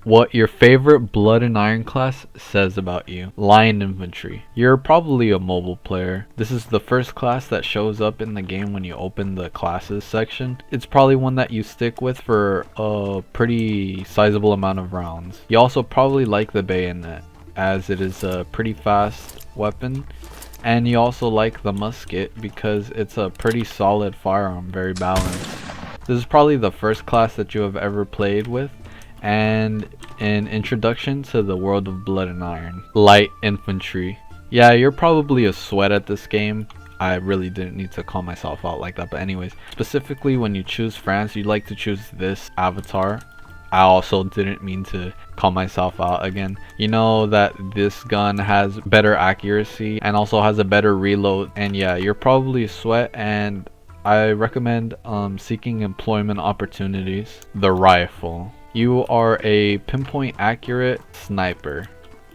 What your favorite Blood and Iron class says about you. Lion Infantry. You're probably a mobile player. This is the first class that shows up in the game when you open the classes section. It's probably one that you stick with for a pretty sizable amount of rounds. You also probably like the bayonet, as it is a pretty fast weapon. And you also like the musket because it's a pretty solid firearm, very balanced. This is probably the first class that you have ever played with, and an introduction to the world of Blood and Iron. Light Infantry. Yeah, you're probably a sweat at this game. I really didn't need to call myself out like that, but anyways, specifically when you choose France, you like to choose this avatar. I also didn't mean to call myself out again. You know that this gun has better accuracy and also has a better reload, and yeah, you're probably a sweat, and I recommend seeking employment opportunities. The rifle. You are a pinpoint accurate sniper.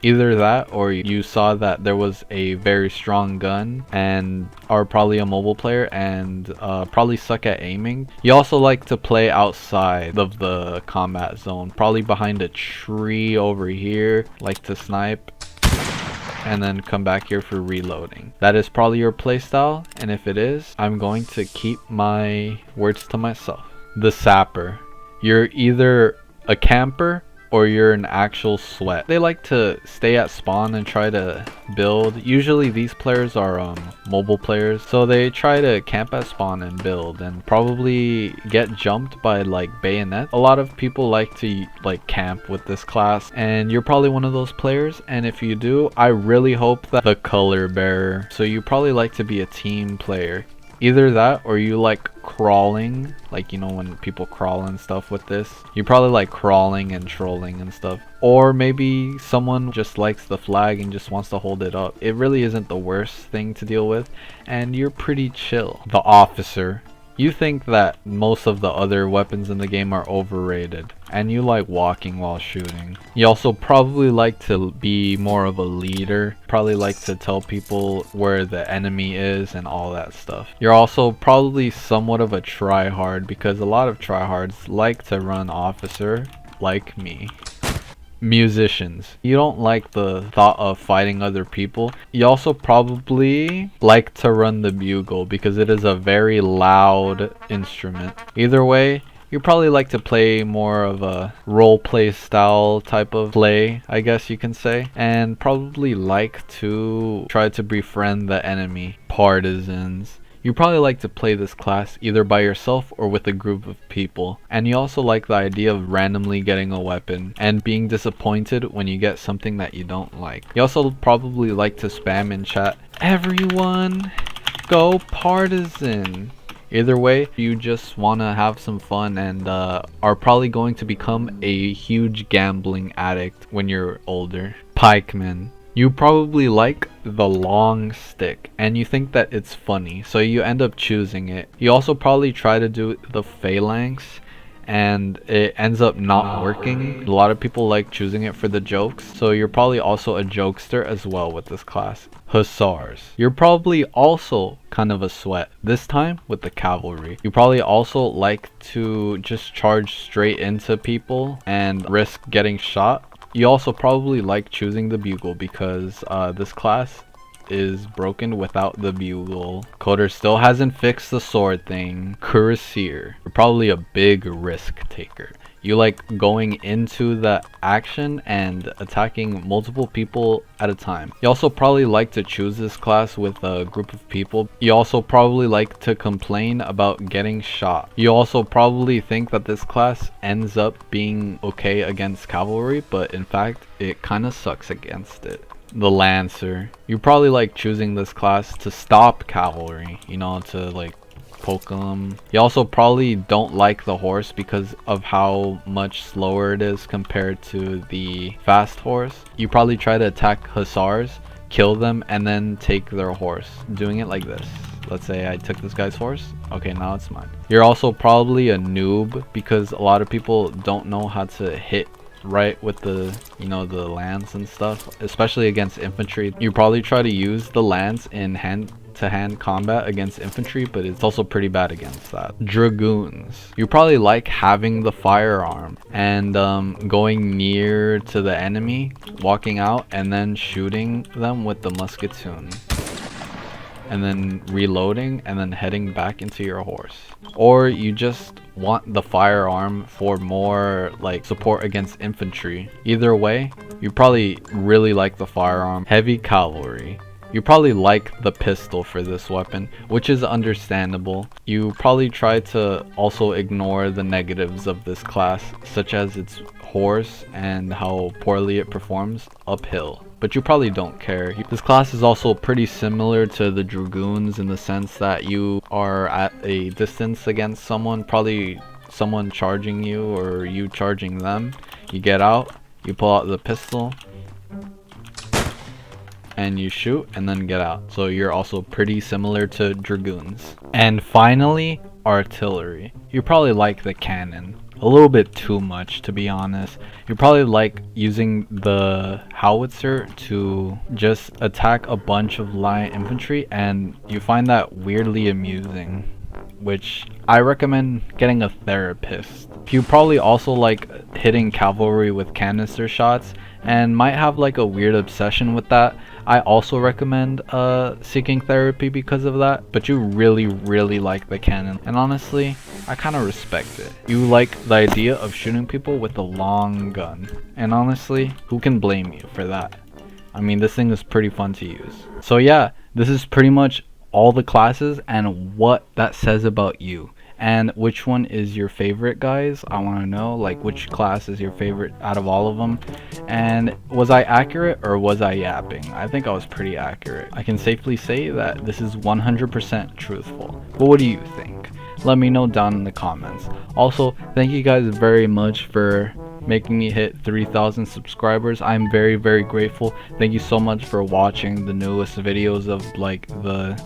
Either that or you saw that there was a very strong gun and are probably a mobile player and probably suck at aiming. You also like to play outside of the combat zone, probably behind a tree over here, like to snipe and then come back here for reloading. That is probably your playstyle, and if it is, I'm going to keep my words to myself. The sapper. You're either a camper or you're an actual sweat. They like to stay at spawn and try to build. Usually these players are mobile players, so they try to camp at spawn and build and probably get jumped by like bayonet. A lot of people like to like camp with this class, and you're probably one of those players, and if you do, I really hope that the color bearer. So you probably like to be a team player. Either that or you like crawling, like, you know, when people crawl and stuff with this. You probably like crawling and trolling and stuff. Or maybe someone just likes the flag and just wants to hold it up. It really isn't the worst thing to deal with, and you're pretty chill. The officer. You think that most of the other weapons in the game are overrated, and you like walking while shooting. You also probably like to be more of a leader, probably like to tell people where the enemy is and all that stuff. You're also probably somewhat of a tryhard, because a lot of tryhards like to run officer, like me. Musicians. You don't like the thought of fighting other people. You also probably like to run the bugle because it is a very loud instrument. Either way, you probably like to play more of a role play style type of play, I guess you can say, and probably like to try to befriend the enemy. Partisans. You probably like to play this class either by yourself or with a group of people, and you also like the idea of randomly getting a weapon and being disappointed when you get something that you don't like. You also probably like to spam in chat, "Everyone, go partisan." Either way, you just want to have some fun and are probably going to become a huge gambling addict when you're older. Pikemen. You probably like the long stick and you think that it's funny, so you end up choosing it. You also probably try to do the phalanx and it ends up not working. A lot of people like choosing it for the jokes, so you're probably also a jokester as well with this class. Hussars. You're probably also kind of a sweat, this time with the cavalry. You probably also like to just charge straight into people and risk getting shot. You also probably like choosing the bugle because this class is broken without the bugle. Coder still hasn't fixed the sword thing. Cuirassier. You're probably a big risk taker. You like going into the action and attacking multiple people at a time. You also probably like to choose this class with a group of people. You also probably like to complain about getting shot. You also probably think that this class ends up being okay against cavalry, but in fact it kind of sucks against it. The Lancer. You probably like choosing this class to stop cavalry, you know, to like poke them. You also probably don't like the horse because of how much slower it is compared to the fast horse. You probably try to attack hussars, kill them, and then take their horse, doing it like this. Let's say I took this guy's horse. Okay, now it's mine. You're also probably a noob because a lot of people don't know how to hit right with the, you know, the lance and stuff, especially against infantry. You probably try to use the lance in hand hand-to-hand combat against infantry, but it's also pretty bad against that. Dragoons. You probably like having the firearm and going near to the enemy, walking out, and then shooting them with the musketoon, and then reloading and then heading back into your horse. Or you just want the firearm for more like support against infantry. Either way, you probably really like the firearm. Heavy cavalry. You probably like the pistol for this weapon, which is understandable. You probably try to also ignore the negatives of this class, such as its horse and how poorly it performs uphill. But you probably don't care. This class is also pretty similar to the Dragoons in the sense that you are at a distance against someone, probably someone charging you or you charging them. You get out, you pull out the pistol, and you shoot and then get out. So you're also pretty similar to Dragoons. And finally, artillery. You probably like the cannon a little bit too much, to be honest. You probably like using the howitzer to just attack a bunch of light infantry, and you find that weirdly amusing, which I recommend getting a therapist. You probably also like hitting cavalry with canister shots and might have like a weird obsession with that. I also recommend seeking therapy because of that, but you really like the cannon, and honestly I kind of respect it. You like the idea of shooting people with a long gun, and honestly, who can blame you for that? I mean, this thing is pretty fun to use. So yeah, this is pretty much all the classes and what that says about you. And which one is your favorite, guys? I want to know, like, which class is your favorite out of all of them. And was I accurate or was I yapping? I think I was pretty accurate. I can safely say that this is 100% truthful. But what do you think? Let me know down in the comments. Also, thank you guys very much for making me hit 3,000 subscribers. I'm very grateful. Thank you so much for watching the newest videos of like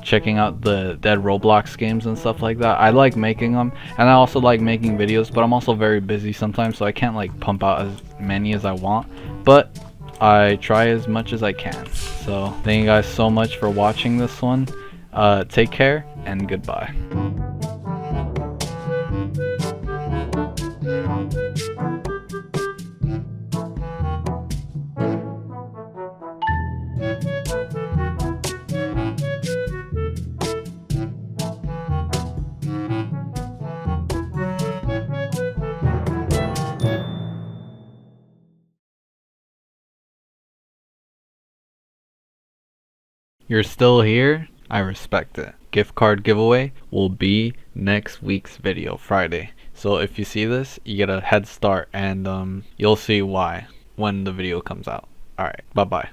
checking out the dead Roblox games and stuff like that. I like making them, and I also like making videos, but I'm also very busy sometimes, so I can't like pump out as many as I want, but I try as much as I can. So thank you guys so much for watching this one. Take care and goodbye. You're still here? I respect it. Gift card giveaway will be next week's video, Friday. So if you see this, you get a head start, and you'll see why when the video comes out. Alright, bye bye.